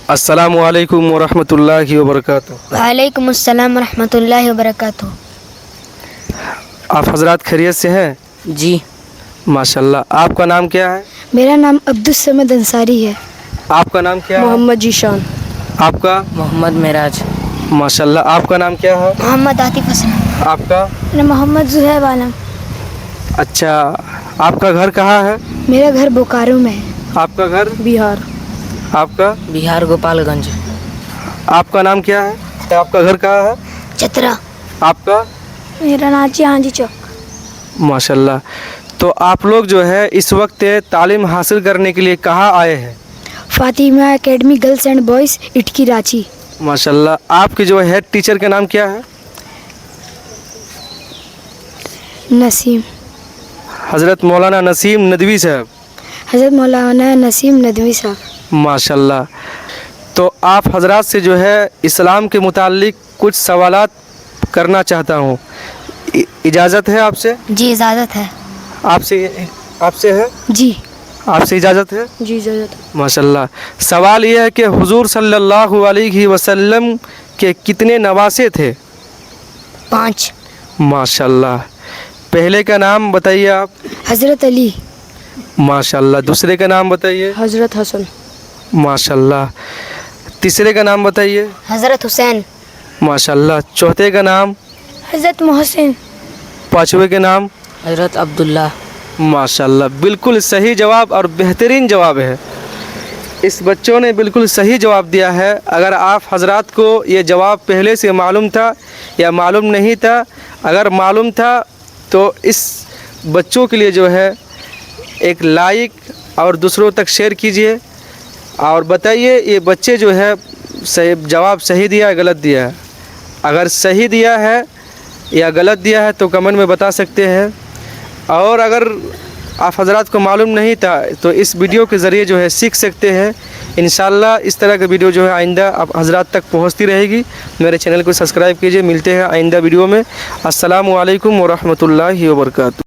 السلام علیکم ورحمۃ اللہ وبرکاتہ۔ وعلیکم السلام ورحمۃ اللہ وبرکاتہ۔ آپ حضرات خیریت سے ہیں؟ جی ماشاءاللہ۔ آپ کا نام کیا ہے؟ میرا نام عبدالصمد انصاری ہے۔ آپ کا نام کیا ہے؟ محمد جیشان۔ آپ کا؟ محمد معراج۔ ماشاءاللہ۔ آپ کا نام کیا ہے؟ محمد عاطف حسن۔ آپ کا؟ محمد زہیب عالم۔ اچھا، آپ کا گھر کہاں ہے؟ میرا گھر بوکارو میں ہے۔ آپ کا گھر؟ بہار۔ آپ کا؟ بہار گوپال گنج۔ آپ کا نام کیا ہے؟ آپ کا گھر کہاں ہے؟ چترا۔ آپ کا؟ میرا ناچی ہانجی چوک۔ ماشاءاللہ۔ تو آپ لوگ جو ہے اس وقت تعلیم حاصل کرنے کے لیے کہاں آئے ہیں؟ Fatima academy girls and boys Itki Ranchi. ماشاءاللہ۔ آپ کے جو ہیڈ ٹیچر کا نام کیا ہے؟ نسیم۔ حضرت مولانا نسیم ندوی صاحب۔ حضرت مولانا نسیم ندوی صاحب۔ ماشاءاللہ۔ تو آپ حضرات سے جو ہے اسلام کے متعلق کچھ سوالات کرنا چاہتا ہوں، اجازت ہے آپ سے؟ جی اجازت ہے۔ آپ سے ہے؟ جی آپ سے اجازت ہے؟ جی اجازت ہے۔ ماشاءاللہ۔ سوال یہ ہے کہ حضور صلی اللہ علیہ وسلم کے کتنے نواسے تھے؟ 5۔ ماشاءاللہ۔ پہلے کا نام بتائیے آپ۔ حضرت علی۔ ماشاءاللہ۔ دوسرے کا نام بتائیے۔ حضرت حسن۔ ماشاءاللہ۔ تیسرے کا نام بتائیے۔ حضرت حسین۔ ماشاءاللہ۔ چوتھے کا نام؟ حضرت محسن۔ پانچویں کے نام؟ حضرت عبداللہ۔ ماشاءاللہ۔ بالکل صحیح جواب اور بہترین جواب ہے۔ اس بچوں نے بالکل صحیح جواب دیا ہے۔ اگر آپ حضرات کو یہ جواب پہلے سے معلوم تھا یا معلوم نہیں تھا، اگر معلوم تھا تو اس بچوں کے لیے جو ہے ایک لائک اور دوسروں تک شیئر کیجئے اور بتائیے یہ بچے جو ہے جواب صحیح دیا ہے غلط دیا ہے۔ اگر صحیح دیا ہے یا غلط دیا ہے تو کمنٹ میں بتا سکتے ہیں، اور اگر آپ حضرات کو معلوم نہیں تھا تو اس ویڈیو کے ذریعے جو ہے سیکھ سکتے ہیں۔ انشاءاللہ اس طرح کا ویڈیو جو ہے آئندہ آپ حضرات تک پہنچتی رہے گی۔ میرے چینل کو سبسکرائب کیجئے۔ ملتے ہیں آئندہ ویڈیو میں۔ السلام علیکم ورحمۃ اللہ وبرکاتہ۔